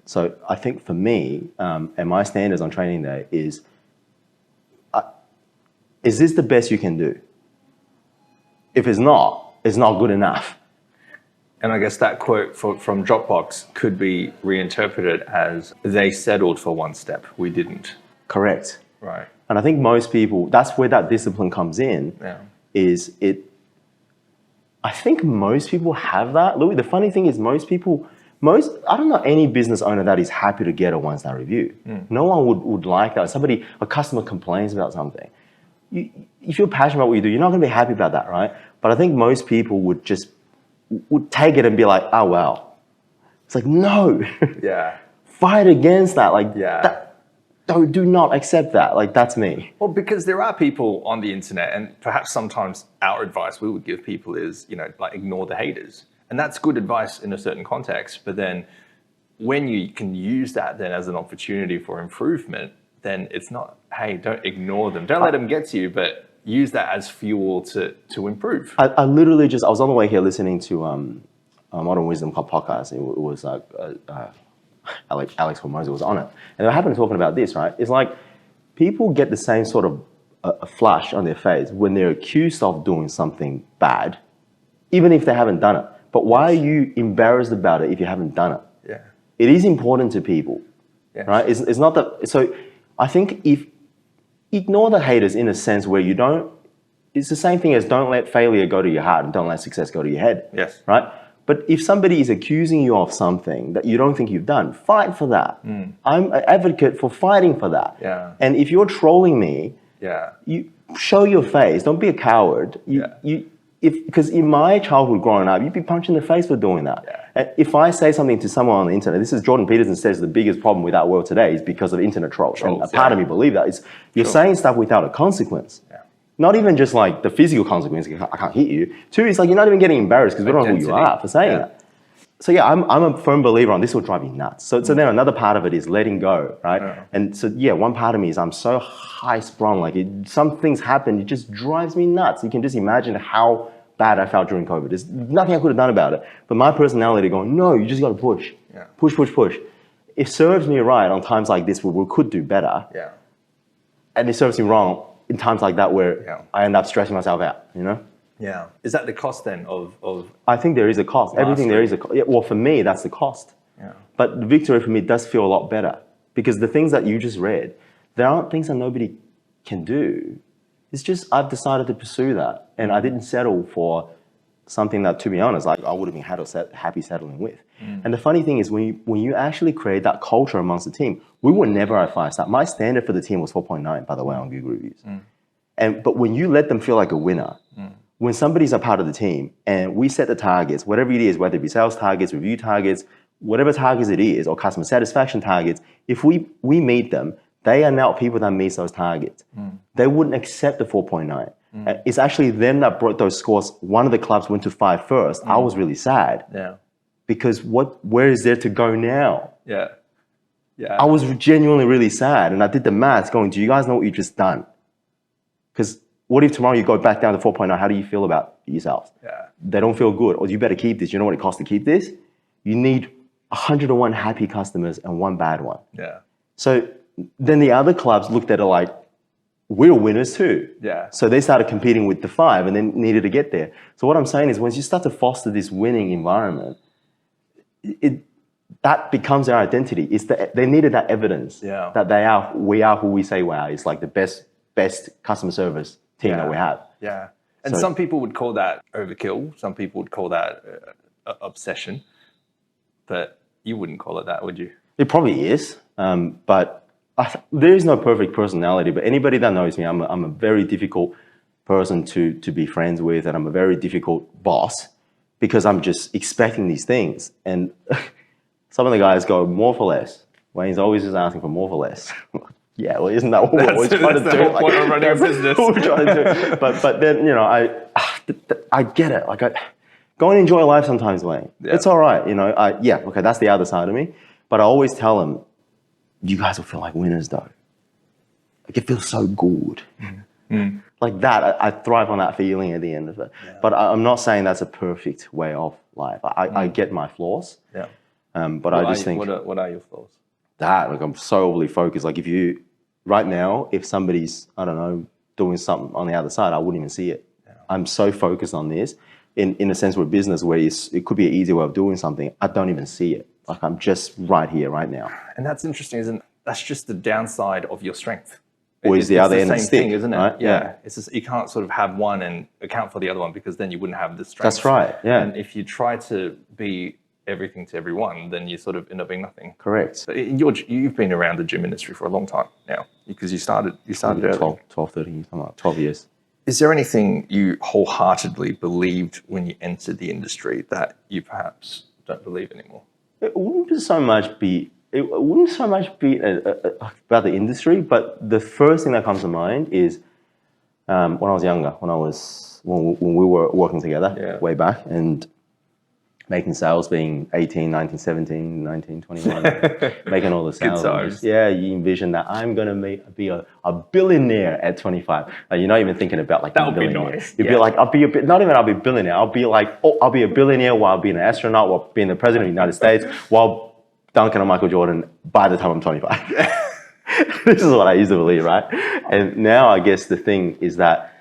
S2: So I think for me, and my standards on training day is this the best you can do? If it's not good enough.
S1: And I guess that quote from Dropbox could be reinterpreted as, they settled for one step, we didn't.
S2: Correct.
S1: Right.
S2: And I think most people, that's where that discipline comes in, I think most people have that. Louis, the funny thing is I don't know any business owner that is happy to get a one-star review. No one would like that. A customer complains about something. If you're passionate about what you do, you're not going to be happy about that, right? But I think most people would take it and be like, oh, wow. It's like, no.
S1: Yeah.
S2: Fight against that. Like, do not accept that. Like, that's me.
S1: Well, because there are people on the internet, and perhaps sometimes our advice we would give people is, like, ignore the haters. And that's good advice in a certain context. But then when you can use that then as an opportunity for improvement, then it's not, hey, don't ignore them. Don't let them get to you, but use that as fuel to improve.
S2: I literally I was on the way here listening to a Modern Wisdom podcast. It was Alex Formosa was on it. And they happened talking about this, right? It's like people get the same sort of a flash on their face when they're accused of doing something bad, even if they haven't done it. But why are you embarrassed about it if you haven't done it?
S1: Yeah.
S2: It is important to people, right? It's not that. So I think ignore the haters in a sense where you don't, it's the same thing as don't let failure go to your heart and don't let success go to your head.
S1: Yes.
S2: Right? But if somebody is accusing you of something that you don't think you've done, fight for that. I'm an advocate for fighting for that.
S1: Yeah.
S2: And if you're trolling me, you show your face. Don't be a coward. Because in my childhood growing up, you'd be punched in the face for doing that.
S1: Yeah.
S2: And if I say something to someone on the internet, this is Jordan Peterson says the biggest problem with our world today is because of internet trolls. And a part of me believe that. You're saying stuff without a consequence. Yeah. Not even just like the physical consequence, I can't hit you. Two, it's like you're not even getting embarrassed because we don't know who you are for saying that. So yeah, I'm a firm believer on this will drive you nuts. So then another part of it is letting go, right? Yeah. And so one part of me is I'm so high sprung, like some things happen, it just drives me nuts. You can just imagine how bad I felt during COVID. There's nothing I could have done about it. But my personality going, no, you just got to push. Yeah. Push. It serves me right on times like this where we could do better. Yeah. And it serves me wrong in times like that where I end up stressing myself out,
S1: Yeah. Is that the cost then of
S2: I think there is a cost. Everything there is a cost. Well, for me, that's the cost. Yeah. But the victory for me does feel a lot better because the things that you just read, there aren't things that nobody can do. It's just I've decided to pursue that, and I didn't settle for something that, to be honest, like I would have been happy settling with. And the funny thing is, when you actually create that culture amongst the team, we were never at 5-star. My standard for the team was 4.9, by the way, on Google reviews. But when you let them feel like a winner, when somebody's a part of the team and we set the targets, whatever it is, whether it be sales targets, review targets, whatever targets it is, or customer satisfaction targets, if we meet them, they are now people that meet those targets. They wouldn't accept the 4.9. It's actually them that brought those scores. One of the clubs went to 5 first. I was really sad. Yeah. Because where is there to go now? Yeah. Yeah. I was genuinely really sad. And I did the maths going, do you guys know what you just done? Because what if tomorrow you go back down to 4.9? How do you feel about yourselves? Yeah. They don't feel good. Or you better keep this. You know what it costs to keep this? You need 101 happy customers and 1 bad one. Yeah. So then the other clubs looked at it like, we're winners too. Yeah. So they started competing with the 5 and then needed to get there. So what I'm saying is once you start to foster this winning environment, that becomes their identity. They needed that evidence that we are who we say we are. It's like the best customer service team that we have. Yeah. And some people would call that overkill. Some people would call that obsession. But you wouldn't call it that, would you? It probably is. But there is no perfect personality. But anybody that knows me, I'm a very difficult person to be friends with. And I'm a very difficult boss because I'm just expecting these things. And some of the guys go more for less. Wayne's always just asking for more for less. Yeah, well, isn't that what we're always trying to do? That's the whole point of running a business. What we're trying to do. But then, I get it. Like, go and enjoy life sometimes, Wayne. Yeah. It's all right. Okay, that's the other side of me. But I always tell them, you guys will feel like winners, though. like it feels so good. Like that, I thrive on that feeling at the end of it. Yeah. But I'm not saying that's a perfect way of life. I get my flaws.
S1: Yeah.
S2: But I just think
S1: what are your flaws?
S2: That like I'm so overly focused. Like if you right now, if somebody's I don't know doing something on the other side, I wouldn't even see it. Yeah. I'm so focused on this. In a sense, we're business where it could be an easy way of doing something. I don't even see it. Like I'm just right here, right now.
S1: And that's interesting, isn't it? That's just the downside of your strength.
S2: Or is the other end of the stick,
S1: thing, isn't it?
S2: Right?
S1: Yeah. It's just, you can't sort of have one and account for the other one because then you wouldn't have the strength.
S2: That's right. Yeah.
S1: And if you try to be everything to everyone, then you sort of end up being nothing.
S2: Correct.
S1: So you've been around the gym industry for a long time now because you started early.
S2: 12, 13 years, 12 years.
S1: Is there anything you wholeheartedly believed when you entered the industry that you perhaps don't believe anymore?
S2: It wouldn't so much be about the industry, but the first thing that comes to mind is when I was younger, when we were working together way back and making sales, being 18, 19, 17, 19, 21, making all the sales.
S1: Good times.
S2: Yeah, you envision that I'm going to be a billionaire at 25. You're not even thinking about like
S1: that would be nice.
S2: You'd be like, I'll be a billionaire. I'll be like, I'll be a billionaire while being an astronaut, while being the president of the United States, while dunking on Michael Jordan by the time I'm 25. This is what I used to believe, right? And now I guess the thing is that,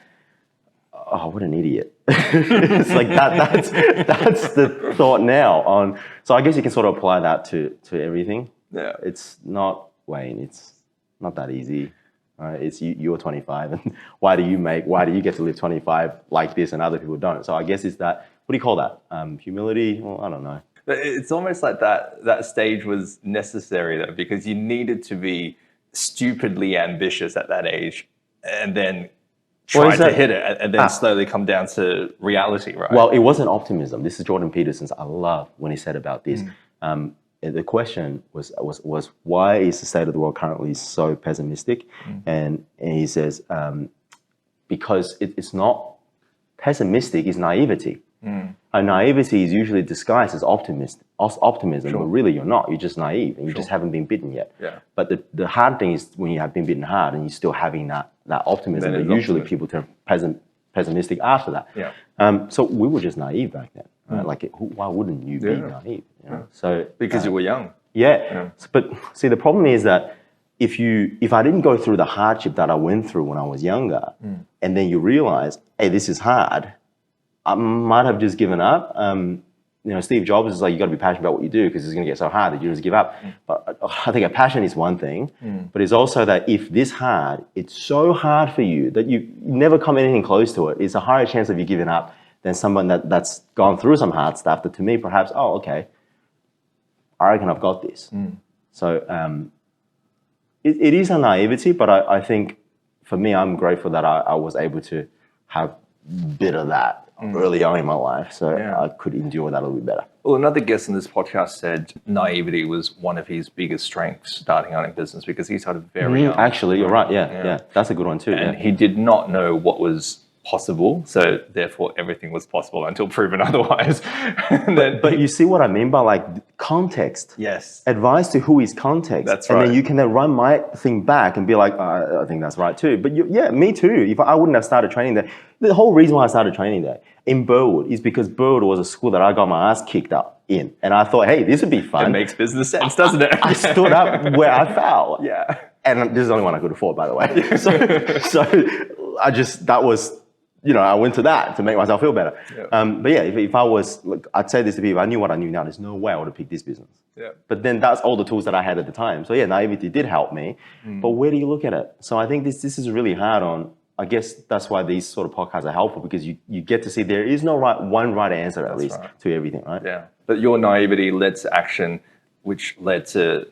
S2: oh, what an idiot. It's like that's the thought now. So I guess you can sort of apply that to everything.
S1: Yeah.
S2: It's not, Wayne, it's not that easy. Right? It's you're 25 and why do you get to live 25 like this and other people don't? So I guess it's that, what do you call that? Humility? Well, I don't know.
S1: But it's almost like that stage was necessary though, because you needed to be stupidly ambitious at that age and then try to hit it and then slowly come down to reality, right?
S2: Well, it wasn't optimism. This is Jordan Peterson's. I love when he said about this. The question was why is the state of the world currently so pessimistic? And he says, because it's not pessimistic, it's naivety. And naivety is usually disguised as optimism, but really you're not. You're just naive and you just haven't been bitten yet.
S1: Yeah.
S2: But the hard thing is when you have been bitten hard and you're still having that optimism, but usually people turn pessimistic after that.
S1: Yeah.
S2: So we were just naive back then. Right? Like, why wouldn't you be naive? You know? So
S1: because you were young.
S2: Yeah. But see, the problem is that if I didn't go through the hardship that I went through when I was younger, and then you realize, hey, this is hard, I might have just given up. Steve Jobs is like, you got to be passionate about what you do because it's going to get so hard that you just give up. But I think a passion is one thing, but it's also that if this hard, it's so hard for you that you never come anything close to it, it's a higher chance of you giving up than someone that's gone through some hard stuff that to me perhaps, oh, okay, I reckon I've got this. So it is a naivety, but I think for me, I'm grateful that I was able to have a bit of that early on in my life, so I could endure that a little bit better.
S1: Well, another guest in this podcast said naivety was one of his biggest strengths starting out in business because he started very young.
S2: Actually, you're right. Yeah, that's a good one too.
S1: And he did not know what was possible, so therefore everything was possible until proven otherwise.
S2: But you see what I mean by like context?
S1: Yes.
S2: Advice to who is context.
S1: That's right.
S2: And then you can then run my thing back and be like, I think that's right too. But me too. If I wouldn't have started training there, the whole reason why I started training there in Burwood is because Burwood was a school that I got my ass kicked up in. And I thought, hey, this would be fun.
S1: It makes business sense, doesn't it?
S2: I stood up where I fell.
S1: Yeah.
S2: And this is the only one I could afford, by the way. So I went to that to make myself feel better. Yeah. But yeah, if I was, I'd say this to people, I knew what I knew now, there's no way I would have picked this business.
S1: Yeah.
S2: But then that's all the tools that I had at the time. So yeah, naivety did help me. But where do you look at it? So I think this is really hard on, I guess that's why these sort of podcasts are helpful because you get to see there is no one right answer at least to everything, right?
S1: Yeah. But your naivety led to action, which led to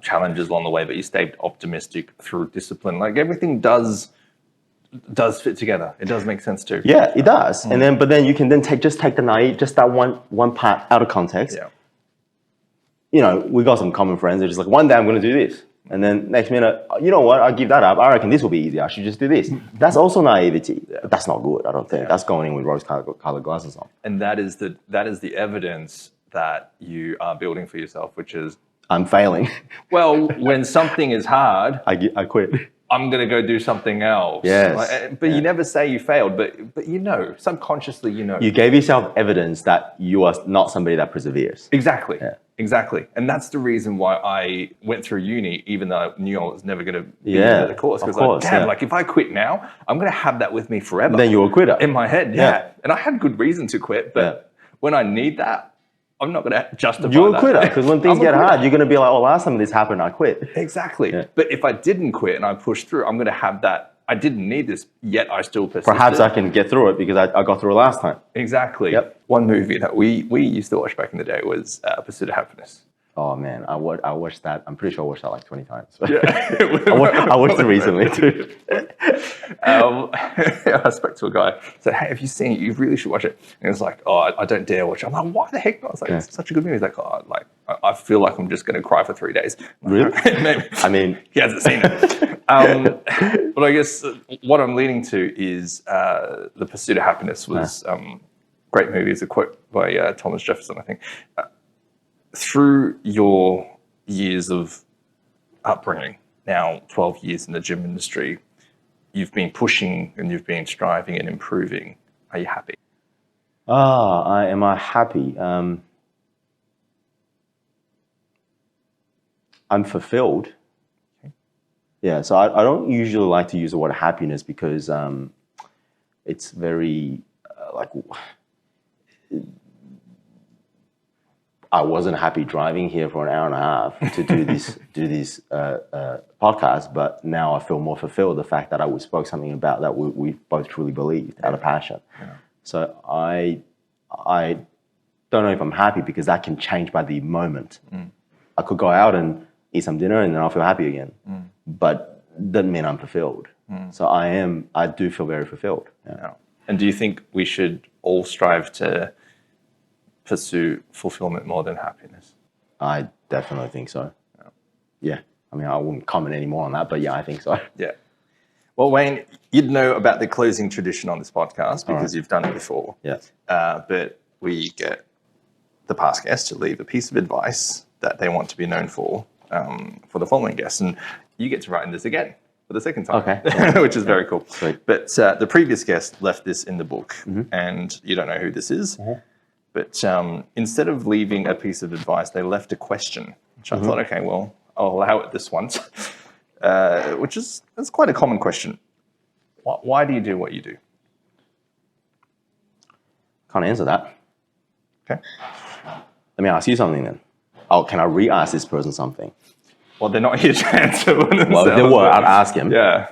S1: challenges along the way, but you stayed optimistic through discipline. Like everything does fit together. It does make sense too.
S2: Yeah, it does. And but then you can then take the naive, just that one part out of context. Yeah. We got some common friends. They're just like, one day I'm going to do this. And then next minute, you know what? I'll give that up. I reckon this will be easy. I should just do this. That's also naivety. But that's not good, I don't think. That's going in with rose-colored glasses on.
S1: And that is the evidence that you are building for yourself, which is...
S2: I'm failing.
S1: Well, when something is hard...
S2: I quit.
S1: I'm going to go do something else.
S2: Yes.
S1: But you never say you failed, but you know, subconsciously, you know.
S2: You gave yourself evidence that you are not somebody that perseveres.
S1: Exactly.
S2: Yeah.
S1: Exactly. And that's the reason why I went through uni, even though I knew I was never going to be in the course. Because like, damn, like if I quit now, I'm going to have that with me forever.
S2: Then you're a quitter.
S1: In my head, yeah. And I had good reason to quit, but when I need that, I'm not going to justify that.
S2: You're a quitter, because when things get hard, you're going to be like, oh, last time this happened, I quit.
S1: Exactly. Yeah. But if I didn't quit and I pushed through, I'm going to have that. I didn't need this, yet I still persisted.
S2: Perhaps I can get through it because I got through it last time.
S1: Exactly. Yep. One movie that we used to watch back in the day was Pursuit of Happiness.
S2: Oh man, I watched that. I'm pretty sure I watched that like 20 times.
S1: Yeah.
S2: I watched it recently too.
S1: I spoke to a guy, said, hey, have you seen it? You really should watch it. And he was like, oh, I don't dare watch it. I'm like, why the heck not? I was like, it's such a good movie. He's like, oh, like, I feel like I'm just going to cry for 3 days.
S2: Really?
S1: Maybe.
S2: I mean,
S1: he hasn't seen it. But I guess what I'm leading to is The Pursuit of Happiness was great movie. It's a quote by Thomas Jefferson, I think. Through your years of upbringing, now 12 years in the gym industry, you've been pushing and you've been striving and improving. Are you happy?
S2: Am I happy? I'm fulfilled. Okay. Yeah, so I don't usually like to use the word happiness because it's very I wasn't happy driving here for an hour and a half to do this podcast, but now I feel more fulfilled. The fact that I spoke something about that we both truly believed out of passion. Yeah. So I don't know if I'm happy because that can change by the moment. I could go out and eat some dinner and then I'll feel happy again, but doesn't mean I'm fulfilled. So I do feel very fulfilled. Yeah.
S1: And do you think we should all strive to pursue fulfillment more than happiness?
S2: I definitely think so. Yeah. I mean, I wouldn't comment any more on that, but yeah, I think so.
S1: Yeah. Well, Wayne, you'd know about the closing tradition on this podcast because you've done it before.
S2: Yes.
S1: But we get the past guests to leave a piece of advice that they want to be known for the following guests. And you get to write in this again for the second time, which is very cool.
S2: Sweet.
S1: But the previous guest left this in the book, and you don't know who this is. But instead of leaving a piece of advice, they left a question, which I thought, okay, well, I'll allow it this once, which is quite a common question. Why do you do what you do?
S2: Can't answer that.
S1: Okay.
S2: Let me ask you something then. Oh, can I re-ask this person something?
S1: Well, they're not here to answer for themselves.
S2: Well, if they were, I'd ask him.
S1: Yeah.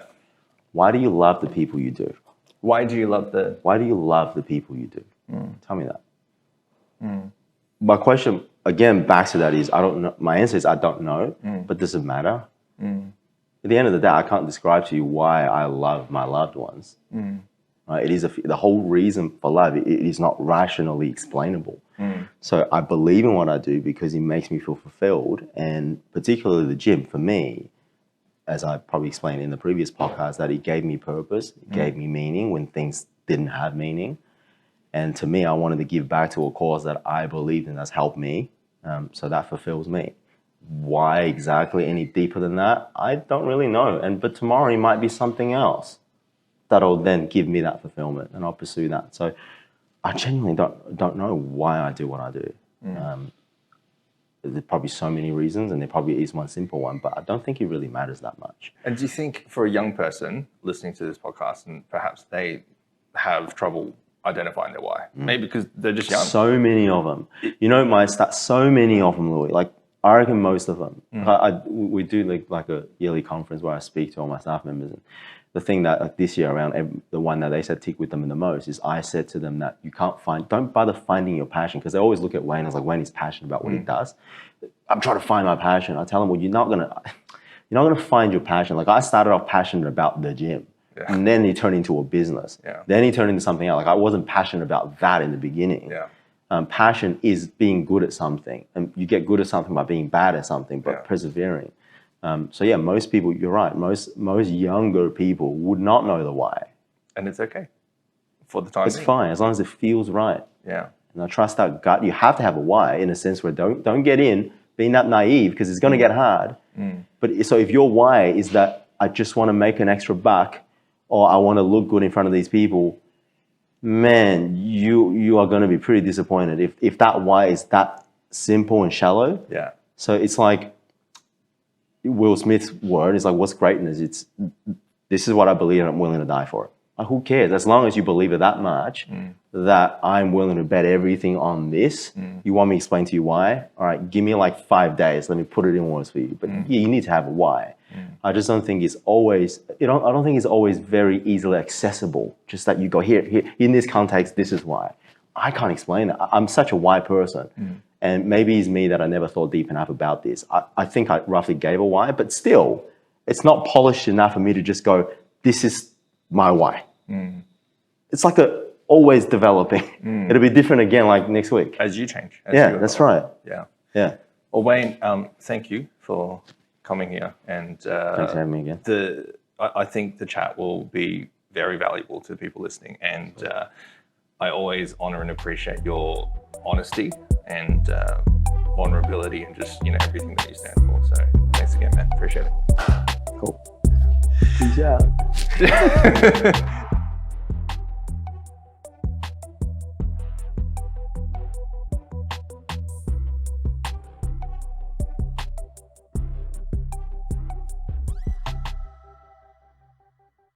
S2: Why do you love the people you do?
S1: Why do you love
S2: the people you do? Tell me that. My question, again, back to that is, I don't know. My answer is, I don't know, but does it matter? At the end of the day, I can't describe to you why I love my loved ones. Right? It is the whole reason for love. It is not rationally explainable. So I believe in what I do because it makes me feel fulfilled, and particularly the gym for me, as I probably explained in the previous podcast, that it gave me purpose, it gave me meaning when things didn't have meaning. And to me, I wanted to give back to a cause that I believed in that's helped me. So that fulfills me. Why exactly any deeper than that? I don't really know. But tomorrow it might be something else that'll then give me that fulfillment, and I'll pursue that. So I genuinely don't know why I do what I do. There's probably so many reasons, and there probably is one simple one, but I don't think it really matters that much.
S1: And do you think for a young person listening to this podcast, and perhaps they have trouble identifying their why, maybe because they're just young?
S2: So many of them. You know, so many of them, Louis. Like, I reckon most of them. We do like a yearly conference where I speak to all my staff members. And the thing that this year around, the one that they said tick with them the most is I said to them that don't bother finding your passion, because they always look at Wayne as like, Wayne is passionate about what he does. I'm trying to find my passion. I tell them, well, you're not gonna find your passion. Like, I started off passionate about the gym. And then he turned into a business. Then he turned into something else. Like, I wasn't passionate about that in the beginning. Passion is being good at something, and you get good at something by being bad at something, but persevering. So yeah, most people, you're right. Most younger people would not know the why,
S1: and it's okay for the time.
S2: It's fine as long as it feels right.
S1: Yeah.
S2: And I trust that gut. You have to have a why in a sense where don't get in being that naive, because it's going to get hard. But so if your why is that I just want to make an extra buck, or I want to look good in front of these people, man, you are going to be pretty disappointed if that why is that simple and shallow.
S1: Yeah.
S2: So it's like Will Smith's word is like, what's greatness? It's this is what I believe and I'm willing to die for it. Like, who cares? As long as you believe it that much, that I'm willing to bet everything on this. You want me to explain to you why? All right, give me like 5 days. Let me put it in words for you. But yeah, you need to have a why. I just don't think it's always, I don't think it's always very easily accessible. Just that you go here, in this context, this is why. I can't explain it. I'm such a why person. And maybe it's me that I never thought deep enough about this. I think I roughly gave a why, but still, it's not polished enough for me to just go, this is my why. It's like always developing. It'll be different again like next week.
S1: As you change.
S2: Yeah, that's right.
S1: Yeah.
S2: Yeah.
S1: Well, Wayne, thank you for coming here. And
S2: Thanks for having me again.
S1: I think the chat will be very valuable to people listening. And I always honor and appreciate your honesty and vulnerability and just, everything that you stand for. So thanks again, man. Appreciate it.
S2: Cool. Good job.